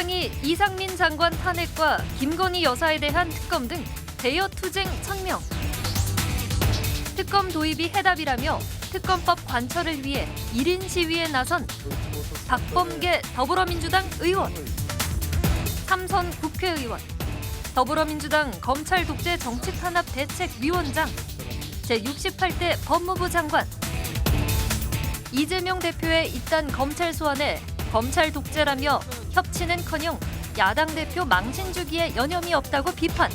민주당이 이상민 장관 탄핵과 김건희 여사에 대한 특검 등 대여 투쟁 천명. 특검 도입이 해답이라며 특검법 관철을 위해 1인 시위에 나선 박범계 더불어민주당 의원. 삼선 국회의원. 더불어민주당 검찰 독재 정치 탄압 대책위원장. 제68대 법무부 장관. 이재명 대표의 잇단 검찰 소환에 검찰 독재라며 협치는커녕 야당 대표 망신 주기에 여념이 없다고 비판.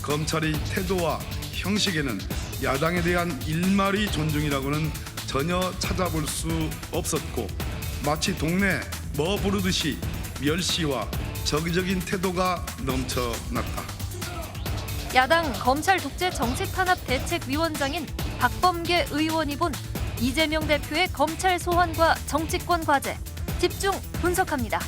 검찰의 태도와 형식에는 야당에 대한 일말의 존중이라고는 전혀 찾아볼 수 없었고 마치 동네 뭐 부르듯이 멸시와 적의적인 태도가 넘쳐났다. 야당 검찰 독재 정치 탄압 대책위원장인 박범계 의원이 본 이재명 대표의 검찰 소환과 정치권 과제 집중 분석합니다.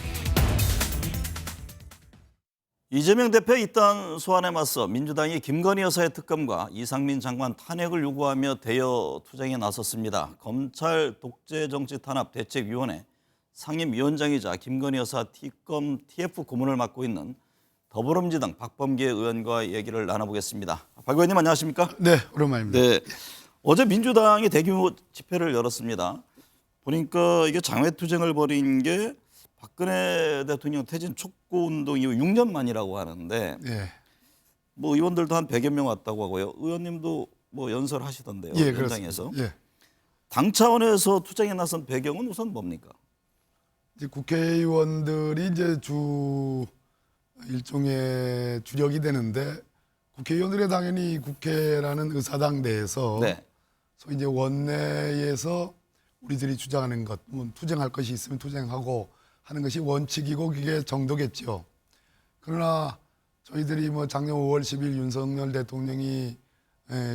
이재명 대표의 잇단 소환에 맞서 민주당이 김건희 여사의 특검과 이상민 장관 탄핵을 요구하며 대여 투쟁에 나섰습니다. 검찰 독재 정치 탄압 대책위원회 상임위원장이자 김건희 여사 특검 TF 고문을 맡고 있는 더불어민주당 박범계 의원과 얘기를 나눠보겠습니다. 박 의원님 안녕하십니까? 네, 오랜만입니다. 네, 어제 민주당이 대규모 집회를 열었습니다. 보니까 이게 장외투쟁을 벌인 게 박근혜 대통령 퇴진 촉구운동 이후 6년 만이라고 하는데 네. 뭐 의원들도 한 100여 명 왔다고 하고요. 의원님도 뭐 연설하시던데요. 예, 현장에서. 예. 당 차원에서 투쟁에 나선 배경은 우선 뭡니까? 이제 국회의원들이 이제 주 일종의 주력이 되는데 국회의원들이 당연히 국회라는 의사당 내에서 네. 소위 이제 원내에서 우리들이 주장하는 것, 뭐 투쟁할 것이 있으면 투쟁하고 하는 것이 원칙이고 그게 정도겠죠. 그러나 저희들이 뭐 작년 5월 10일 윤석열 대통령이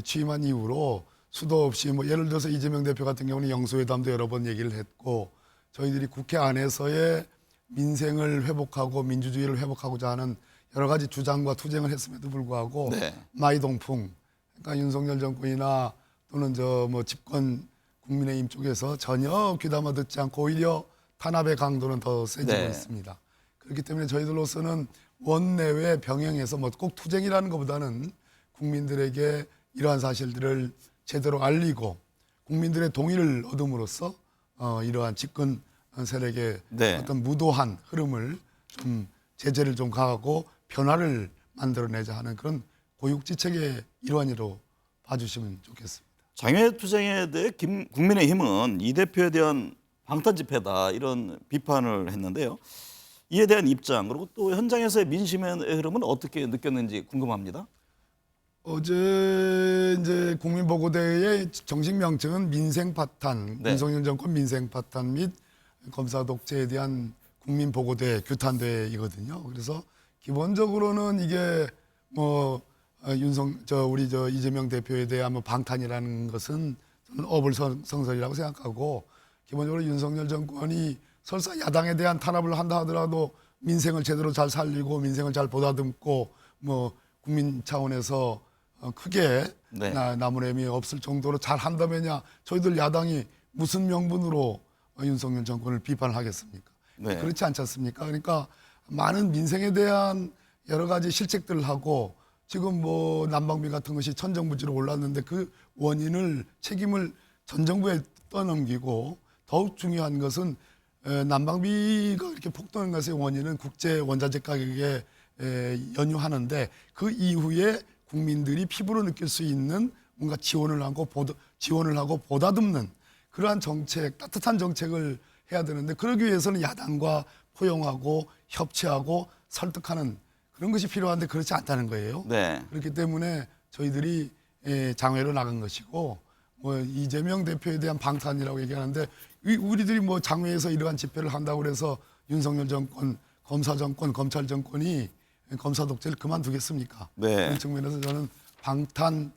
취임한 이후로 수도 없이 뭐 예를 들어서 이재명 대표 같은 경우는 영수회담도 여러 번 얘기를 했고 저희들이 국회 안에서의 민생을 회복하고 민주주의를 회복하고자 하는 여러 가지 주장과 투쟁을 했음에도 불구하고 네. 마이동풍, 그러니까 윤석열 정권이나 또는 저 뭐 집권 국민의힘 쪽에서 전혀 귀담아 듣지 않고 오히려 탄압의 강도는 더 세지고 네. 있습니다. 그렇기 때문에 저희들로서는 원내외 병행해서 뭐 꼭 투쟁이라는 것보다는 국민들에게 이러한 사실들을 제대로 알리고 국민들의 동의를 얻음으로써 이러한 집권 세력의 네. 어떤 무도한 흐름을 좀 제재를 좀 가하고 변화를 만들어내자 하는 그런 고육지책의 일환으로 봐주시면 좋겠습니다. 장외투쟁에 대해 국민의힘은 이 대표에 대한 방탄 집회다 이런 비판을 했는데요. 이에 대한 입장 그리고 또 현장에서의 민심의 흐름은 어떻게 느꼈는지 궁금합니다. 어제 이제 국민보고대회의 정식 명칭은 민생파탄, 네. 윤석열 정권 민생파탄 및 검사 독재에 대한 국민보고대회, 규탄대회이거든요. 그래서 기본적으로는 이게 뭐 우리 이재명 대표에 대한 뭐 방탄이라는 것은 저는 어불성설이라고 생각하고 기본적으로 윤석열 정권이 설사 야당에 대한 탄압을 한다 하더라도 민생을 제대로 잘 살리고 민생을 잘 보다듬고 뭐 국민 차원에서 크게 네. 나무래미 없을 정도로 잘 한다면야 저희들 야당이 무슨 명분으로 윤석열 정권을 비판을 하겠습니까? 네. 그렇지 않지 않습니까? 그러니까 많은 민생에 대한 여러 가지 실책들을 하고 지금 뭐 난방비 같은 것이 천정부지로 올랐는데 그 원인을 책임을 전 정부에 떠넘기고 더욱 중요한 것은 난방비가 이렇게 폭등한 것의 원인은 국제 원자재 가격에 연유하는데 그 이후에 국민들이 피부로 느낄 수 있는 뭔가 지원을 하고 보다듬는 그러한 정책, 따뜻한 정책을 해야 되는데 그러기 위해서는 야당과 포용하고 협치하고 설득하는 그런 것이 필요한데 그렇지 않다는 거예요. 네. 그렇기 때문에 저희들이 장외로 나간 것이고 뭐 이재명 대표에 대한 방탄이라고 얘기하는데 우리들이 뭐 장외에서 이러한 집회를 한다고 그래서 윤석열 정권, 검사 정권, 검찰 정권이 검사 독재를 그만두겠습니까? 네. 그런 측면에서 저는 방탄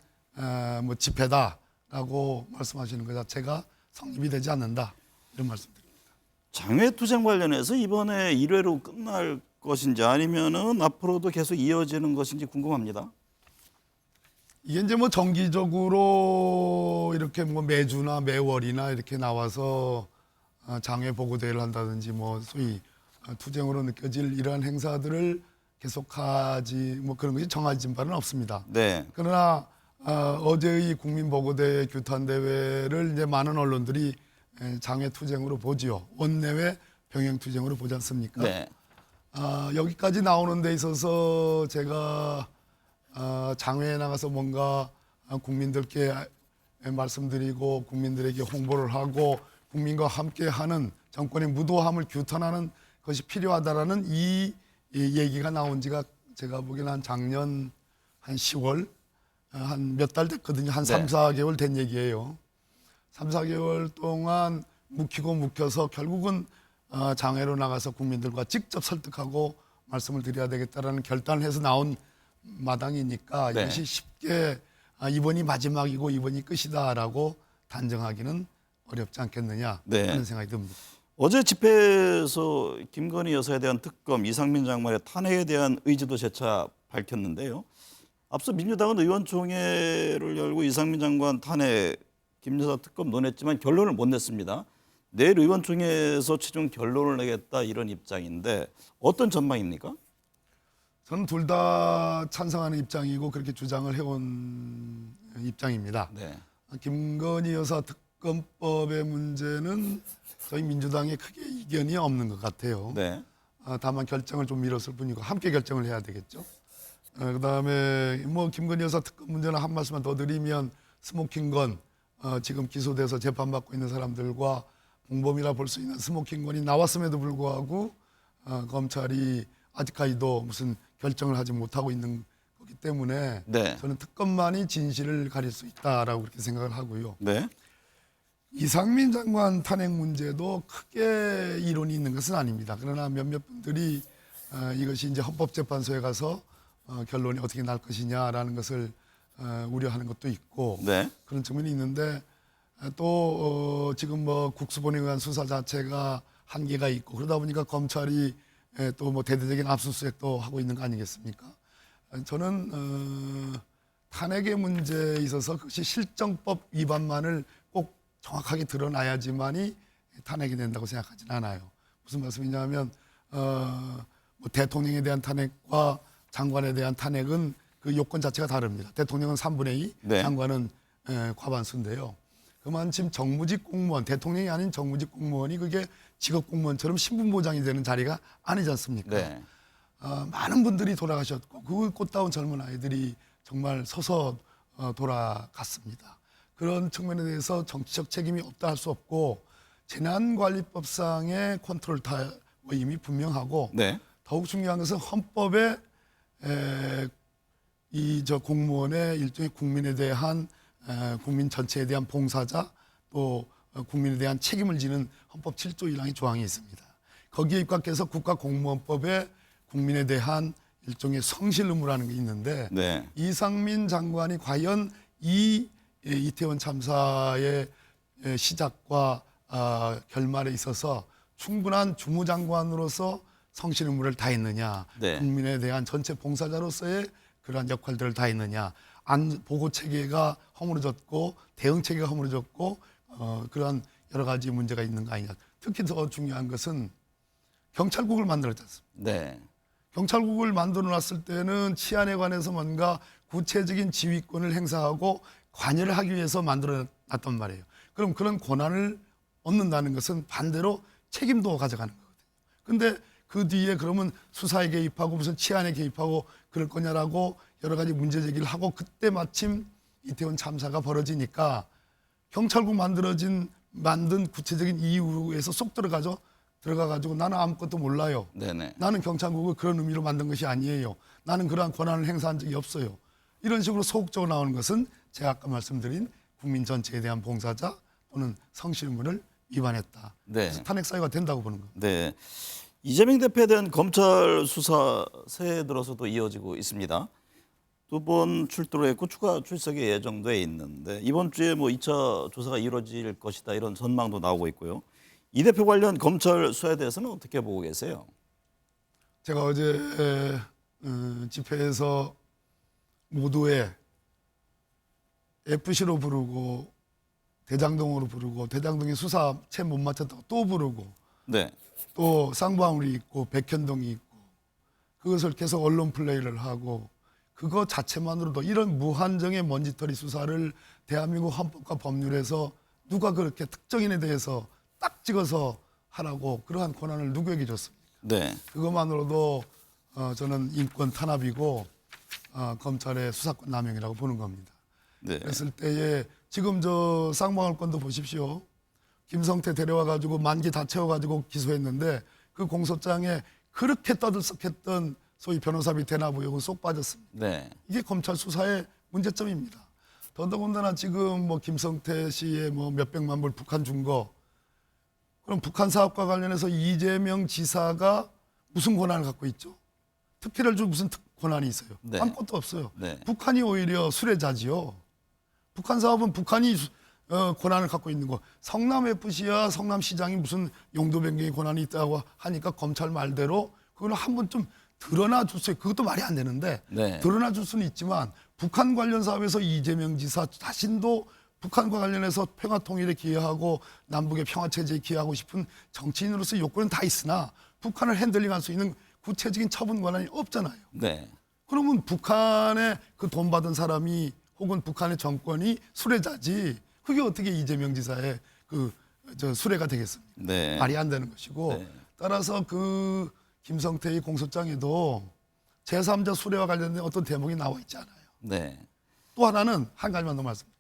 뭐 집회다라고 말씀하시는 것 자체가 성립이 되지 않는다 이런 말씀드립니다. 장외투쟁 관련해서 이번에 1회로 끝날 것인지 아니면은 앞으로도 계속 이어지는 것인지 궁금합니다. 이게 이제 뭐 정기적으로 이렇게 뭐 매주나 매월이나 이렇게 나와서 장외 보고대회를 한다든지 뭐 소위 투쟁으로 느껴질 이러한 행사들을 계속하지 뭐 그런 것이 정해진 바는 없습니다. 네. 그러나 어제의 국민보고대 규탄대회를 이제 많은 언론들이 장외 투쟁으로 보지요. 원내외 병행 투쟁으로 보지 않습니까? 네. 여기까지 나오는 데 있어서 제가 장외에 나가서 뭔가 국민들께 말씀드리고 국민들에게 홍보를 하고 국민과 함께하는 정권의 무도함을 규탄하는 것이 필요하다라는 이 얘기가 나온 지가 제가 보기에는 한 작년 한 10월 한 몇 달 됐거든요. 한 네. 3, 4개월 된 얘기예요. 3, 4개월 동안 묵히고 묵혀서 결국은 장외로 나가서 국민들과 직접 설득하고 말씀을 드려야 되겠다라는 결단을 해서 나온 마당이니까 네. 이것이 쉽게 이번이 마지막이고 이번이 끝이다라고 단정하기는 어렵지 않겠느냐 네. 하는 생각이 듭니다. 어제 집회에서 김건희 여사에 대한 특검, 이상민 장관의 탄핵에 대한 의지도 재차 밝혔는데요. 앞서 민주당은 의원총회를 열고 이상민 장관 탄핵, 김 여사 특검 논했지만 결론을 못 냈습니다. 내일 의원총회에서 최종 결론을 내겠다 이런 입장인데 어떤 전망입니까? 저는 둘 다 찬성하는 입장이고 그렇게 주장을 해온 입장입니다. 네. 김건희 여사 특검법의 문제는 저희 민주당에 크게 이견이 없는 것 같아요. 네. 다만 결정을 좀 미뤘을 뿐이고 함께 결정을 해야 되겠죠. 그다음에 뭐 김건희 여사 특검 문제는 한 말씀만 더 드리면 스모킹건 지금 기소돼서 재판받고 있는 사람들과 공범이라 볼 수 있는 스모킹건이 나왔음에도 불구하고 검찰이 아직까지도 무슨 결정을 하지 못하고 있는 거기 때문에 네. 저는 특검만이 진실을 가릴 수 있다라고 그렇게 생각을 하고요. 네. 이상민 장관 탄핵 문제도 크게 이론이 있는 것은 아닙니다. 그러나 몇몇 분들이 이것이 이제 헌법재판소에 가서 결론이 어떻게 날 것이냐라는 것을 우려하는 것도 있고 네. 그런 측면이 있는데 또 지금 뭐 국수본에 의한 수사 자체가 한계가 있고 그러다 보니까 검찰이 또 뭐 대대적인 압수수색도 하고 있는 거 아니겠습니까? 저는 탄핵의 문제에 있어서 그것이 실정법 위반만을 꼭 정확하게 드러나야지만이 탄핵이 된다고 생각하지는 않아요. 무슨 말씀이냐면 뭐 대통령에 대한 탄핵과 장관에 대한 탄핵은 그 요건 자체가 다릅니다. 대통령은 3분의 2, 네. 장관은 과반수인데요. 그만큼 정무직 공무원, 대통령이 아닌 정무직 공무원이 그게 직업 공무원처럼 신분보장이 되는 자리가 아니지 않습니까? 네. 많은 분들이 돌아가셨고 그 꽃다운 젊은 아이들이 정말 서서 돌아갔습니다. 그런 측면에 대해서 정치적 책임이 없다 할 수 없고 재난관리법상의 컨트롤 타임이 분명하고 네. 더욱 중요한 것은 헌법에 이 저 공무원의 일종의 국민에 대한 국민 전체에 대한 봉사자 또 국민에 대한 책임을 지는 헌법 7조 1항의 조항이 있습니다. 거기에 입각해서 국가공무원법에 국민에 대한 일종의 성실 의무라는 게 있는데 네. 이상민 장관이 과연 이 이태원 참사의 시작과 결말에 있어서 충분한 주무장관으로서 성실 의무를 다했느냐, 네. 국민에 대한 전체 봉사자로서의 그러한 역할들을 다했느냐, 보고 체계가 허물어졌고 대응 체계가 허물어졌고 그러한 여러 가지 문제가 있는 거 아니냐. 특히 더 중요한 것은 경찰국을 만들었지 않습니까? 네. 경찰국을 만들어 놨을 때는 치안에 관해서 뭔가 구체적인 지휘권을 행사하고 관여를 하기 위해서 만들어 놨단 말이에요. 그럼 그런 권한을 얻는다는 것은 반대로 책임도 가져가는 거거든요. 근데 그 뒤에 그러면 수사에 개입하고 무슨 치안에 개입하고 그럴 거냐라고 여러 가지 문제 제기를 하고 그때 마침 이태원 참사가 벌어지니까 경찰국 만든 구체적인 이유에서 쏙 들어가가지고 나는 아무것도 몰라요. 네네. 나는 경찰국을 그런 의미로 만든 것이 아니에요. 나는 그러한 권한을 행사한 적이 없어요. 이런 식으로 소극적으로 나오는 것은 제가 아까 말씀드린 국민 전체에 대한 봉사자 또는 성실 의무를 위반했다. 네. 그래서 탄핵 사유가 된다고 보는 겁니다. 네. 이재명 대표에 대한 검찰 수사 새해 들어서도 이어지고 있습니다. 2번 출두를 했고 추가 출석이 예정돼 있는데 이번 주에 뭐 2차 조사가 이루어질 것이다 이런 전망도 나오고 있고요. 이 대표 관련 검찰 수사에 대해서는 어떻게 보고 계세요? 제가 어제 집회에서 모두에 FC로 부르고 대장동으로 부르고 대장동이 수사 채 못 맞췄다고 또 부르고 네. 또 쌍방울이 있고 백현동이 있고 그것을 계속 언론 플레이를 하고 그거 자체만으로도 이런 무한정의 먼지털이 수사를 대한민국 헌법과 법률에서 누가 그렇게 특정인에 대해서 딱 찍어서 하라고 그러한 권한을 누구에게 줬습니까? 네. 그것만으로도 저는 인권 탄압이고 검찰의 수사권 남용이라고 보는 겁니다. 네. 그랬을 때에 지금 저 쌍방울 건도 보십시오. 김성태 데려와 가지고 만기 다 채워 가지고 기소했는데 그 공소장에 그렇게 떠들썩했던 소위 변호사비 대납 의혹은 쏙 빠졌습니다. 네. 이게 검찰 수사의 문제점입니다. 더더군다나 지금 뭐 김성태 씨의 뭐 몇백만 불 북한 준 거, 그럼 북한 사업과 관련해서 이재명 지사가 무슨 권한을 갖고 있죠? 특혜를 줄 무슨 권한이 있어요? 네. 아무것도 없어요. 네. 북한이 오히려 수뢰자지요. 북한 사업은 북한이 권한을 갖고 있는 거. 성남 FC야 성남시장이 무슨 용도 변경의 권한이 있다고 하니까 검찰 말대로 그걸 한번 좀 드러나 줬어요. 그것도 말이 안 되는데 네. 드러나 줄 수는 있지만 북한 관련 사업에서 이재명 지사 자신도 북한과 관련해서 평화 통일에 기여하고 남북의 평화 체제에 기여하고 싶은 정치인으로서 요건은 다 있으나 북한을 핸들링할 수 있는 구체적인 처분 권한이 없잖아요. 네. 그러면 북한에 그 돈 받은 사람이 혹은 북한의 정권이 수뢰자지 그게 어떻게 이재명 지사의 저 수뢰가 되겠습니까? 네. 말이 안 되는 것이고 네. 따라서 그 김성태의 공소장에도 제3자 수뢰와 관련된 어떤 대목이 나와 있지 않아요. 네. 또 하나는 한 가지만 더 말씀드립니다.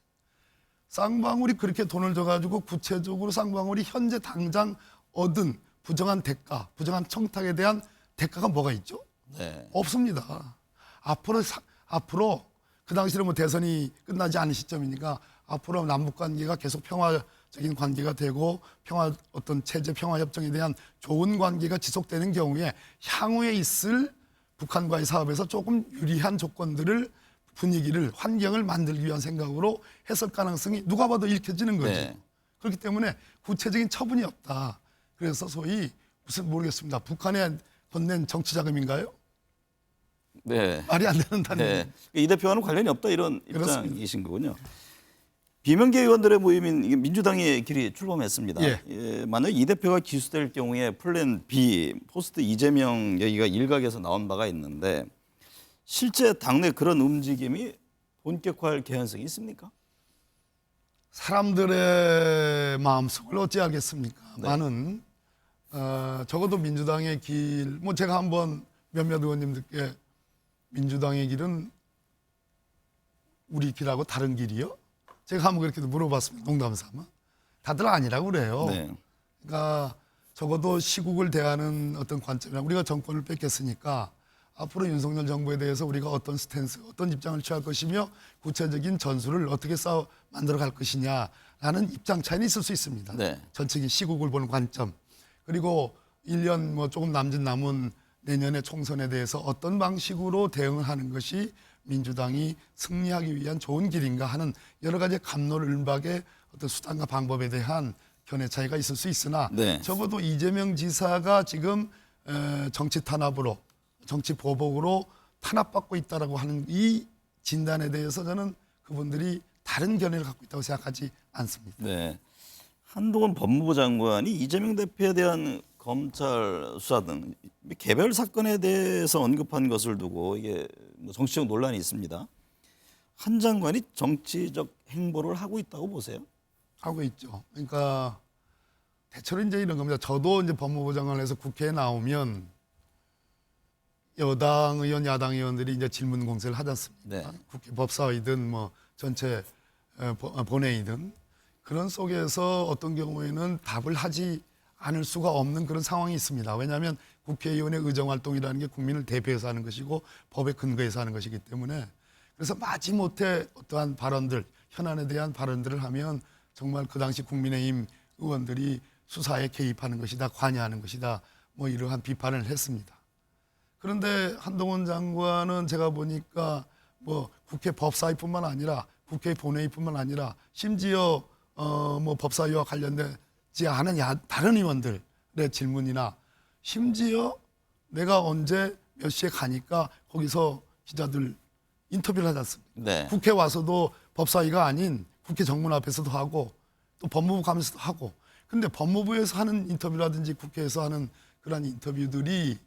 쌍방울이 그렇게 돈을 줘가지고 구체적으로 쌍방울이 현재 당장 얻은 부정한 대가, 부정한 청탁에 대한 대가가 뭐가 있죠? 네. 없습니다. 앞으로 그 당시에 뭐 대선이 끝나지 않은 시점이니까 앞으로 남북 관계가 계속 평화적인 관계가 되고 어떤 체제 평화 협정에 대한 좋은 관계가 지속되는 경우에 향후에 있을 북한과의 사업에서 조금 유리한 조건들을 분위기를 환경을 만들기 위한 생각으로 했을 가능성이 누가 봐도 읽혀지는 거죠. 네. 그렇기 때문에 구체적인 처분이 없다. 그래서 소위 무슨 모르겠습니다. 북한에 건넨 정치 자금인가요? 네. 말이 안 되는 단위. 네. 이 대표와는 관련이 없다 이런 그렇습니다. 입장이신 거군요. 비명계 의원들의 모임인 이게 민주당의 길이 출범했습니다. 예. 만약 이 대표가 기수될 경우에 플랜 B, 포스트 이재명 얘기가 일각에서 나온 바가 있는데 실제 당내 그런 움직임이 본격화할 개연성이 있습니까? 사람들의 마음속을 어찌 알겠습니까? 네. 나는 적어도 민주당의 길, 뭐 제가 한번 몇몇 의원님들께 민주당의 길은 우리 길하고 다른 길이요? 제가 한번 그렇게 물어봤습니다. 농담 삼아. 다들 아니라고 그래요. 네. 그러니까 적어도 시국을 대하는 어떤 관점이나 우리가 정권을 뺏겼으니까 앞으로 윤석열 정부에 대해서 우리가 어떤 스탠스, 어떤 입장을 취할 것이며 구체적인 전술을 어떻게 만들어 갈 것이냐라는 입장 차이는 있을 수 있습니다. 네. 전체적인 시국을 보는 관점. 그리고 1년 뭐 조금 남은 내년의 총선에 대해서 어떤 방식으로 대응을 하는 것이 민주당이 승리하기 위한 좋은 길인가 하는 여러 가지 갑론을박의 어떤 수단과 방법에 대한 견해 차이가 있을 수 있으나 네. 적어도 이재명 지사가 지금 정치 탄압으로 정치 보복으로 탄압받고 있다라고 하는 이 진단에 대해서 저는 그분들이 다른 견해를 갖고 있다고 생각하지 않습니다. 네. 한동훈 법무부 장관이 이재명 대표에 대한 검찰 수사 등 개별 사건에 대해서 언급한 것을 두고 이게 정치적 논란이 있습니다. 한 장관이 정치적 행보를 하고 있다고 보세요? 하고 있죠. 그러니까 대체로 이제 이런 겁니다. 저도 이제 법무부 장관에서 국회에 나오면 여당 의원, 야당 의원들이 이제 질문 공세를 하지 않습니까? 네. 국회 법사위든 뭐 전체 본회의든 그런 속에서 어떤 경우에는 답을 하지 않을 수가 없는 그런 상황이 있습니다. 왜냐하면 국회의원의 의정활동이라는 게 국민을 대표해서 하는 것이고 법에 근거해서 하는 것이기 때문에 그래서 마지못해 어떠한 발언들, 현안에 대한 발언들을 하면 정말 그 당시 국민의힘 의원들이 수사에 개입하는 것이다, 관여하는 것이다, 뭐 이러한 비판을 했습니다. 그런데 한동훈 장관은 제가 보니까 뭐 국회 법사위뿐만 아니라 국회 본회의뿐만 아니라 심지어 뭐 법사위와 관련되지 않은 다른 의원들의 질문이나 심지어 내가 언제 몇 시에 가니까 거기서 기자들 인터뷰를 하지 않습니까? 네. 국회 와서도 법사위가 아닌 국회 정문 앞에서도 하고 또 법무부 가면서도 하고 근데 법무부에서 하는 인터뷰라든지 국회에서 하는 그러한 인터뷰들이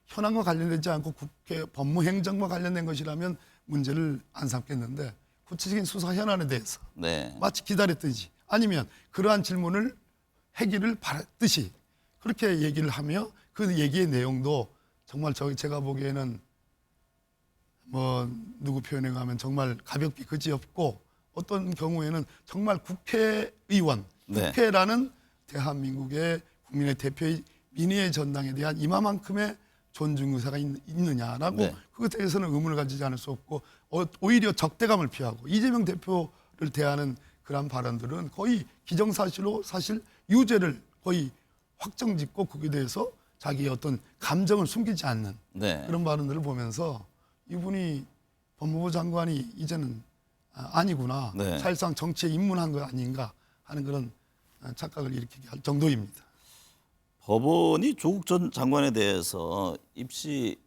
현안과 관련되지 않고 국회 법무행정과 관련된 것이라면 문제를 안 삼겠는데 구체적인 수사 현안에 대해서 네. 마치 기다렸듯이 아니면 그러한 질문을 하기를 바랐듯이 그렇게 얘기를 하며 그 얘기의 내용도 정말 제가 보기에는 뭐 누구 표현에 가면 정말 가볍게 그지없고 어떤 경우에는 정말 국회의원, 네. 국회라는 대한민국의 국민의 대표의 민의의 전당에 대한 이마만큼의 존중 의사가 있느냐라고 네. 그것에 대해서는 의문을 가지지 않을 수 없고 오히려 적대감을 피하고 이재명 대표를 대하는 그런 발언들은 거의 기정사실로 사실 유죄를 거의 확정짓고 거기에 대해서 자기의 어떤 감정을 숨기지 않는 네. 그런 발언들을 보면서 이분이 법무부 장관이 이제는 아니구나. 네. 사실상 정치에 입문한 거 아닌가 하는 그런 착각을 일으키게 할 정도입니다. 법원이 조국 전 장관에 대해서 입시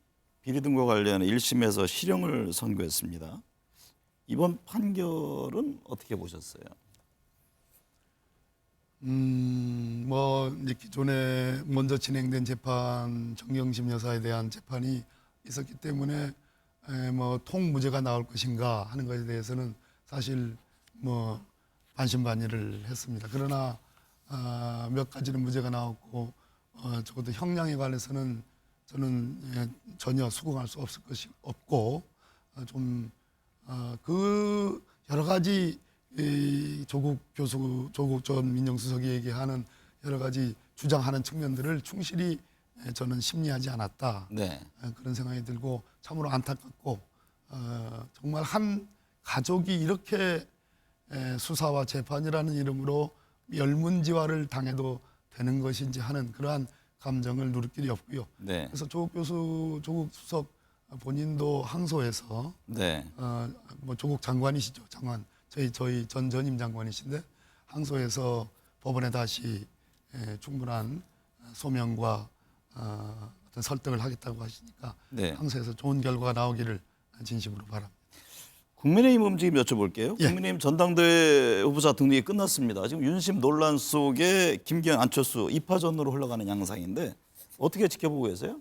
비리 등과 관련 1심에서 실형을 선고했습니다. 이번 판결은 어떻게 보셨어요? 뭐 이제 기존에 먼저 진행된 재판 정경심 여사에 대한 재판이 있었기 때문에 뭐 통무죄가 나올 것인가 하는 것에 대해서는 사실 뭐 반신반의를 했습니다. 그러나 몇 가지는 무죄가 나왔고 적어도 형량에 관해서는 저는 전혀 수긍할 수 없을 것이 없고 좀 그 여러 가지 조국 전 민정수석이 얘기하는 여러 가지 주장하는 측면들을 충실히 저는 심리하지 않았다. 네. 그런 생각이 들고 참으로 안타깝고 정말 한 가족이 이렇게 수사와 재판이라는 이름으로 열문지화를 당해도 되는 것인지 하는 그러한 감정을 누릴 길이 없고요. 네. 그래서 조국 수석 본인도 항소해서 네. 뭐 조국 장관이시죠. 장관 저희 전 전임 장관이신데 항소해서 법원에 다시 충분한 소명과 어떤 설득을 하겠다고 하시니까 네. 항소해서 좋은 결과가 나오기를 진심으로 바랍니다. 국민의힘 움직임 여쭤볼게요. 예. 국민의힘 전당대회 후보자 등록이 끝났습니다. 지금 윤심 논란 속에 김기현, 안철수 2파전으로 흘러가는 양상인데 어떻게 지켜보고 계세요?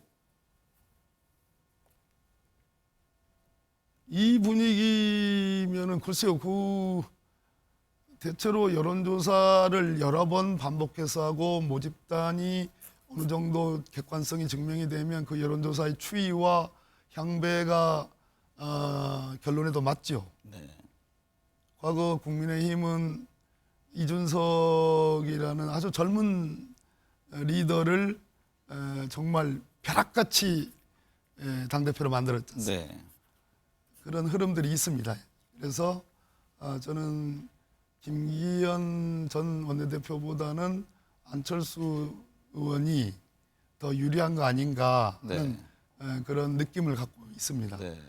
이 분위기면은 글쎄요, 대체로 여론조사를 여러 번 반복해서 하고 모집단이 어느 정도 객관성이 증명이 되면 그 여론조사의 추이와 향배가 결론에도 맞죠. 네. 과거 국민의힘은 이준석이라는 아주 젊은 리더를 정말 벼락같이 당대표로 만들었지 않습니까? 네. 그런 흐름들이 있습니다. 그래서 저는 김기현 전 원내대표보다는 안철수 의원이 더 유리한 거 아닌가 하는 그런 느낌을 갖고 있습니다. 네.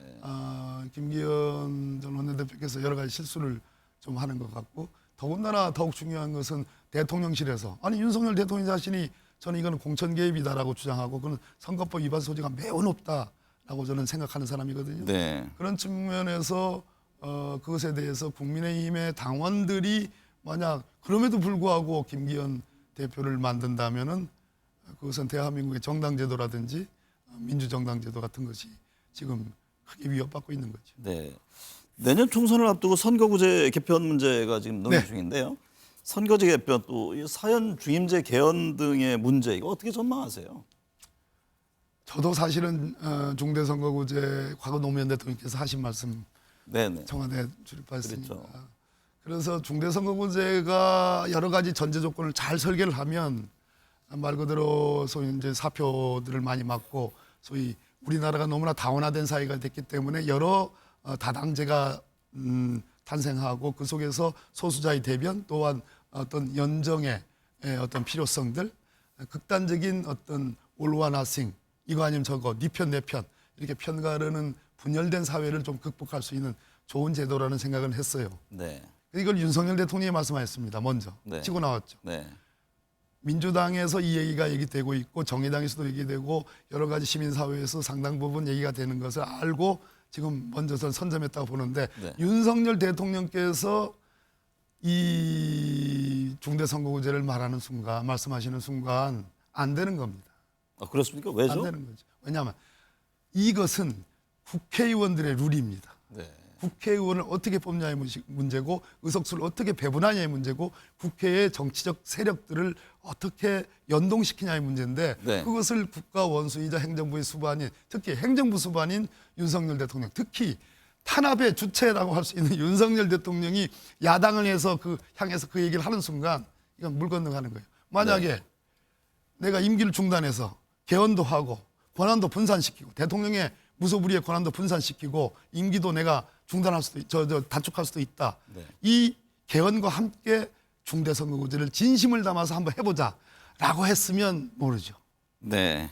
김기현 전 원내대표께서 여러 가지 실수를 좀 하는 것 같고 더군다나 더욱 중요한 것은 대통령실에서 아니 윤석열 대통령 자신이 저는 이거는 공천 개입이다라고 주장하고 그는 선거법 위반 소지가 매우 높다라고 저는 생각하는 사람이거든요. 네. 그런 측면에서 그것에 대해서 국민의힘의 당원들이 만약 그럼에도 불구하고 김기현 대표를 만든다면은 그것은 대한민국의 정당제도라든지 민주정당제도 같은 것이 지금 크게 위협받고 있는 거죠. 네. 내년 총선을 앞두고 선거구제 개편 문제가 지금 논의 네. 중인데요. 선거제 개편 또 사연 중임제 개헌 등의 문제 이거 어떻게 전망하세요? 저도 사실은 중대선거구제 과거 노무현 대통령께서 하신 말씀 네네. 청와대 출입하셨으니까 그렇죠. 그래서 중대선거구제가 여러 가지 전제 조건을 잘 설계를 하면 말 그대로 소위 이제 사표들을 많이 맞고 소위 우리나라가 너무나 다원화된 사회가 됐기 때문에 여러 다당제가 탄생하고 그 속에서 소수자의 대변 또한 어떤 연정의 어떤 필요성들 극단적인 어떤 올와 나싱 이거 아니면 저거 네 편 내 편 이렇게 편가르는 분열된 사회를 좀 극복할 수 있는 좋은 제도라는 생각을 했어요. 네. 이걸 윤석열 대통령이 말씀하셨습니다. 먼저 네. 치고 나왔죠. 네. 민주당에서 이 얘기가 얘기되고 있고 정의당에서도 얘기되고 여러 가지 시민사회에서 상당 부분 얘기가 되는 것을 알고 지금 먼저 선점했다고 보는데 네. 윤석열 대통령께서 이 중대선거구제를 말씀하시는 순간 안 되는 겁니다. 그렇습니까? 안 왜죠? 되는 거죠. 왜냐하면 이것은 국회의원들의 룰입니다. 네. 국회의원을 어떻게 뽑냐의 문제고 의석수를 어떻게 배분하냐의 문제고 국회의 정치적 세력들을 어떻게 연동시키냐의 문제인데 네. 그것을 국가 원수이자 행정부의 수반인 특히 행정부 수반인 윤석열 대통령 특히 탄압의 주체라고 할 수 있는 윤석열 대통령이 야당을 향해서 그 얘기를 하는 순간 이건 물 건너가는 거예요. 만약에 내가 임기를 중단해서 개헌도 하고 권한도 분산시키고 대통령의 무소불위의 권한도 분산시키고 임기도 내가 중단할 수도 단축할 수도 있다. 네. 이 개헌과 함께 중대선거구제를 진심을 담아서 한번 해보자라고 했으면 모르죠. 네.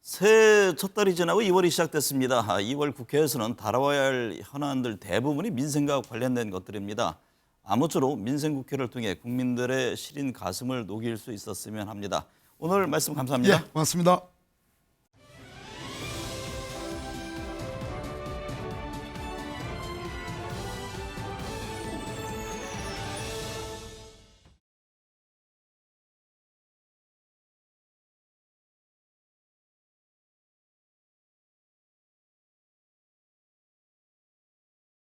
새해 첫 달이 지나고 2월이 시작됐습니다. 2월 국회에서는 다뤄야 할 현안들 대부분이 민생과 관련된 것들입니다. 아무쪼록 민생국회를 통해 국민들의 시린 가슴을 녹일 수 있었으면 합니다. 오늘 말씀 감사합니다. 예, 고맙습니다.